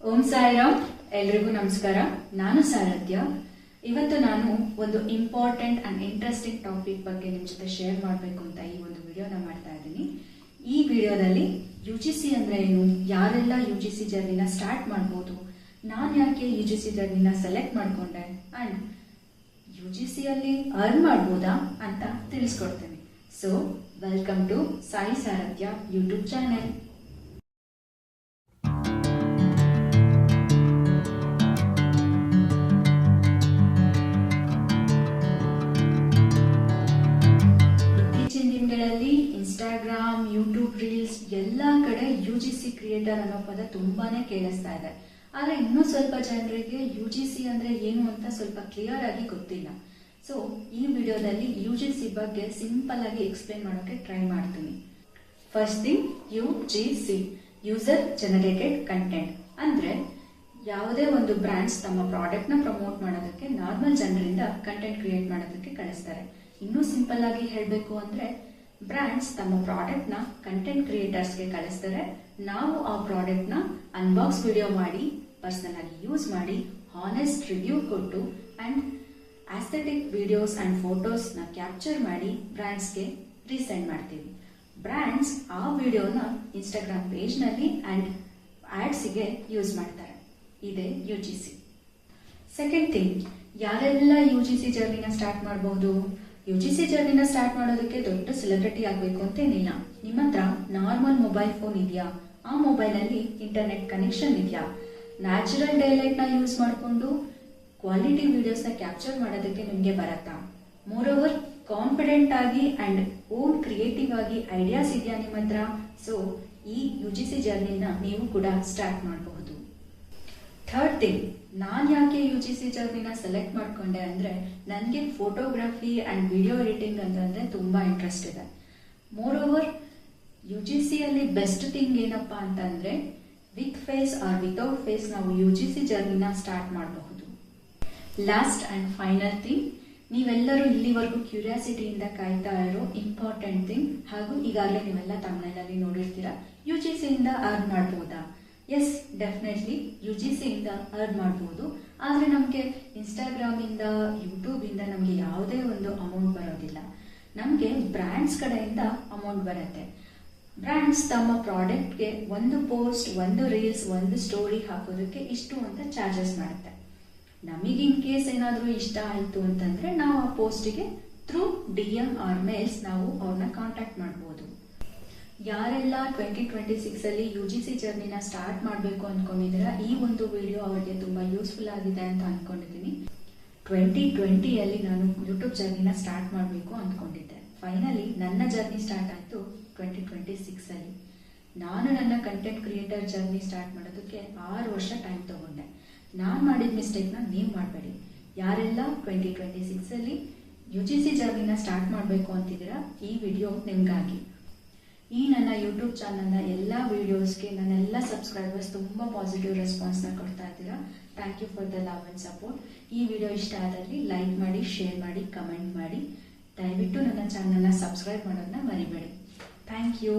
ಓಂ ಸಾಯಿರಾಮ್. ಎಲ್ರಿಗೂ ನಮಸ್ಕಾರ. ನಾನು ಸಾರಥ್ಯ. ಇವತ್ತು ನಾನು ಒಂದು ಇಂಪಾರ್ಟೆಂಟ್ ಅಂಡ್ ಇಂಟ್ರೆಸ್ಟಿಂಗ್ ಟಾಪಿಕ್ ಬಗ್ಗೆ ನಿಮ್ಮ ಜೊತೆ ಶೇರ್ ಮಾಡಬೇಕು ಅಂತ ಈ ಒಂದು ವಿಡಿಯೋನ ಮಾಡ್ತಾ ಇದ್ದೀನಿ. ಈ ವಿಡಿಯೋದಲ್ಲಿ UGC ಅಂದ್ರೆ ಏನು, ಯಾರೆಲ್ಲ UGC ಜರ್ನಿನ ಸ್ಟಾರ್ಟ್ ಮಾಡ್ಬೋದು, ನಾನು ಯಾಕೆ UGC ಜರ್ನಿನ ಸೆಲೆಕ್ಟ್ ಮಾಡ್ಕೊಂಡೆ ಅಂಡ್ UGC ಅಲ್ಲಿ ಅರ್ನ್ ಮಾಡ್ಬೋದಾ ಅಂತ ತಿಳಿಸ್ಕೊಡ್ತೇನೆ. So welcome to Sai Saarathya YouTube channel. Instagram, YouTube reels ಎಲ್ಲ ಕಡೆ UGC ಕ್ರಿಯೇಟರ್ ಅನ್ನೋ ಪದ ತುಂಬಾನೇ ಕೇಳಿಸ್ತಾ ಇದೆ. ಆದ್ರೆ ಇನ್ನೂ ಸ್ವಲ್ಪ ಜನರಿಗೆ UGC ಅಂದ್ರೆ ಏನು ಅಂತ ಸ್ವಲ್ಪ ಕ್ಲಿಯರ್ ಆಗಿ ಗೊತ್ತಿಲ್ಲ. ಸೊ ಈ ವಿಡಿಯೋದಲ್ಲಿ UGC ಬಗ್ಗೆ ಸಿಂಪಲ್ ಆಗಿ ಎಕ್ಸ್ಪ್ಲೇನ್ ಮಾಡೋಕೆ ಟ್ರೈ ಮಾಡ್ತೀನಿ. First thing, UGC user generated content ಅಂದ್ರೆ ಯಾವುದೇ ಒಂದು ಬ್ರಾಂಡ್ಸ್ ತಮ್ಮ ಪ್ರಾಡಕ್ಟ್ ನ ಪ್ರಮೋಟ್ ಮಾಡೋದಕ್ಕೆ ನಾರ್ಮಲ್ ಜನರಿಂದ ಕಂಟೆಂಟ್ ಕ್ರಿಯೇಟ್ ಮಾಡೋದಕ್ಕೆ ಕಳಿಸ್ತಾರೆ. ಇನ್ನೂ ಸಿಂಪಲ್ ಆಗಿ ಹೇಳಬೇಕು ಅಂದ್ರೆ ಬ್ರಾಂಡ್ಸ್ ತಮ್ಮ ಪ್ರಾಡಕ್ಟ್ ನ ಕಂಟೆಂಟ್ ಕ್ರಿಯೇಟರ್ಸ್ಗೆ ಕಳಿಸ್ತಾರೆ. ನಾವು ಆ ಪ್ರಾಡಕ್ಟ್ ನ ಅನ್ಬಾಕ್ಸ್ ವಿಡಿಯೋ ಮಾಡಿ, ಪರ್ಸನಲ್ ಆಗಿ ಯೂಸ್ ಮಾಡಿ, ಹಾನೆಸ್ಟ್ ರಿವ್ಯೂ ಕೊಟ್ಟು and aesthetic videos and photos ನ ಕ್ಯಾಪ್ಚರ್ ಮಾಡಿ ಬ್ರಾಂಡ್ಸ್ಗೆ ರೀಸೆಂಡ್ ಮಾಡ್ತೀವಿ. ಬ್ರಾಂಡ್ಸ್ ಆ ವಿಡಿಯೋನ ಇನ್ಸ್ಟಾಗ್ರಾಮ್ ಪೇಜ್ ನಲ್ಲಿ ಅಂಡ್ ಆಡ್ಸ್ ಗೆ ಯೂಸ್ ಮಾಡ್ತಾರೆ. ಇದೇ UGC. ಸೆಕೆಂಡ್ ಥಿಂಗ್, ಯಾರೆಲ್ಲ UGC ಜರ್ನಿನ ಸ್ಟಾರ್ಟ್ ಮಾಡಬಹುದು? UGC ಜರ್ನಿನ ಸ್ಟಾರ್ಟ್ ಮಾಡೋದಕ್ಕೆ ದೊಡ್ಡ ಸೆಲೆಬ್ರಿಟಿ ಆಗಬೇಕು ಅಂತೇನಿಲ್ಲ. ನಿಮ್ಮ ಹತ್ರ ನಾರ್ಮಲ್ ಮೊಬೈಲ್ ಫೋನ್ ಇದೆಯಾ, ಆ ಮೊಬೈಲ್ ಅಲ್ಲಿ ಇಂಟರ್ನೆಟ್ ಕನೆಕ್ಷನ್ ಇದೆಯಾ, ನ್ಯಾಚುರಲ್ ಡೈಲೈಟ್ ನ ಯೂಸ್ ಮಾಡಿಕೊಂಡು ಕ್ವಾಲಿಟಿ ವಿಡಿಯೋಸ್ ನ ಕ್ಯಾಪ್ಚರ್ ಮಾಡೋದಕ್ಕೆ ನಿಮ್ಗೆ ಬರತ್ತಾ, ಮೋರ್ ಓವರ್ ಕಾನ್ಫಿಡೆಂಟ್ ಆಗಿ ಅಂಡ್ ಓನ್ ಕ್ರಿಯೇಟಿವ್ ಆಗಿ ಐಡಿಯಾಸ್ ಇದೆಯಾ ನಿಮ್ಮ ಹತ್ರ? ಸೊ ಈ UGC ಜರ್ನಿನ ನೀವು ಕೂಡ ಸ್ಟಾರ್ಟ್ ಮಾಡಬಹುದು. ಥರ್ಡ್ ಥಿಂಗ್, ನಾನು ಯಾಕೆ UGC ಜರ್ನಿನ ಸೆಲೆಕ್ಟ್ ಮಾಡ್ಕೊಂಡೆ ಅಂದ್ರೆ ನನಗೆ ಫೋಟೋಗ್ರಫಿ ಅಂಡ್ ವಿಡಿಯೋ ಎಡಿಟಿಂಗ್ ಅಂತಂದ್ರೆ ತುಂಬಾ ಇಂಟ್ರೆಸ್ಟ್ ಇದೆ. ಮೋರ್ ಓವರ್ UGC ಅಲ್ಲಿ ಬೆಸ್ಟ್ ಥಿಂಗ್ ಏನಪ್ಪಾ ಅಂತಂದ್ರೆ with face or without face ನಾವು UGC ಜರ್ನಿನ ಸ್ಟಾರ್ಟ್ ಮಾಡಬಹುದು. ಲಾಸ್ಟ್ ಅಂಡ್ ಫೈನಲ್ ಥಿಂಗ್, ನೀವೆಲ್ಲರೂ ಇಲ್ಲಿವರೆಗೂ ಕ್ಯೂರಿಯಾಸಿಟಿಯಿಂದ ಕಾಯ್ತಾ ಇರೋ ಇಂಪಾರ್ಟೆಂಟ್ ಥಿಂಗ್, ಹಾಗೂ ಈಗಾಗಲೇ ನೀವೆಲ್ಲ ತಮಿಳಲ್ಲಿ ನೋಡಿರ್ತೀರಾ, UGC ಇಂದ ಅರ್ನ್ ಮಾಡಬಹುದಾ? ಎಸ್, ಡೆಫಿನೆಟ್ಲಿ UGC ಇಂದ ಅರ್ನ್ ಮಾಡಬಹುದು. ಆದ್ರೆ ನಮಗೆ ಇನ್ಸ್ಟಾಗ್ರಾಮ್ ಇಂದ, ಯೂಟ್ಯೂಬ್ ಇಂದ ನಮಗೆ ಯಾವುದೇ ಒಂದು ಅಮೌಂಟ್ ಬರೋದಿಲ್ಲ. ನಮಗೆ ಬ್ರ್ಯಾಂಡ್ಸ್ ಕಡೆಯಿಂದ ಅಮೌಂಟ್ ಬರುತ್ತೆ. ಬ್ರ್ಯಾಂಡ್ಸ್ ತಮ್ಮ ಪ್ರಾಡಕ್ಟ್ಗೆ ಒಂದು ಪೋಸ್ಟ್, ಒಂದು ರೀಲ್ಸ್, ಒಂದು ಸ್ಟೋರಿ ಹಾಕೋದಕ್ಕೆ ಇಷ್ಟು ಅಂತ ಚಾರ್ಜಸ್ ಮಾಡುತ್ತೆ. ನಮಗೆ ಇನ್ ಕೇಸ್ ಏನಾದರೂ ಇಷ್ಟ ಆಯಿತು ಅಂತಂದ್ರೆ ನಾವು ಆ ಪೋಸ್ಟಿಗೆ ಥ್ರೂ DM ಆರ್ ಮೇಲ್ಸ್ ನಾವು ಅವ್ರನ್ನ ಕಾಂಟ್ಯಾಕ್ಟ್ ಮಾಡಬಹುದು. ಯಾರೆಲ್ಲ 2026 ಅಲ್ಲಿ UGC ಜರ್ನಿನ ಸ್ಟಾರ್ಟ್ ಮಾಡಬೇಕು ಅನ್ಕೊಂಡಿದ್ದೀರಾ, ಈ ಒಂದು ವಿಡಿಯೋ ಅವರಿಗೆ ತುಂಬಾ ಯೂಸ್ಫುಲ್ ಆಗಿದೆ ಅಂತ ಅನ್ಕೊಂಡಿದ್ದೀನಿ. 2020 ಅಲ್ಲಿ ನಾನು ಯೂಟ್ಯೂಬ್ ಜರ್ನಿನ ಸ್ಟಾರ್ಟ್ ಮಾಡಬೇಕು ಅನ್ಕೊಂಡಿದ್ದೆ. ಫೈನಲಿ ನನ್ನ ಜರ್ನಿ ಸ್ಟಾರ್ಟ್ ಆಯ್ತು 2026 ಅಲ್ಲಿ. ನಾನು ನನ್ನ ಕಂಟೆಂಟ್ ಕ್ರಿಯೇಟರ್ ಜರ್ನಿ ಸ್ಟಾರ್ಟ್ ಮಾಡೋದಕ್ಕೆ 6 ವರ್ಷ ಟೈಮ್ ತಗೊಂಡೆ. ನಾನು ಮಾಡಿದ ಮಿಸ್ಟೇಕ್ನ ನೀವು ಮಾಡಬೇಡಿ. ಯಾರೆಲ್ಲ 2026 ಅಲ್ಲಿ UGC ಜರ್ನಿನ ಸ್ಟಾರ್ಟ್ ಮಾಡಬೇಕು ಅಂತಿದ್ದೀರಾ, ಈ ವಿಡಿಯೋ ನಿಮ್ಗಾಗಿ. ಈ ನನ್ನ ಯೂಟ್ಯೂಬ್ ಚಾನಲ್ನ ಎಲ್ಲ ವಿಡಿಯೋಸ್ಗೆ ನನ್ನೆಲ್ಲ ಸಬ್ಸ್ಕ್ರೈಬರ್ಸ್ ತುಂಬಾ ಪಾಸಿಟಿವ್ ರೆಸ್ಪಾನ್ಸ್ನ ಕೊಡ್ತಾ ಇದ್ದೀರಾ. Thank you for the love and support. ಈ ವಿಡಿಯೋ ಇಷ್ಟ ಆದಲ್ಲಿ ಲೈಕ್ ಮಾಡಿ, ಶೇರ್ ಮಾಡಿ, ಕಮೆಂಟ್ ಮಾಡಿ. ದಯವಿಟ್ಟು ನನ್ನ ಚಾನಲ್ನ ಸಬ್ಸ್ಕ್ರೈಬ್ ಮಾಡೋದನ್ನ ಮರಿಬೇಡಿ. Thank you.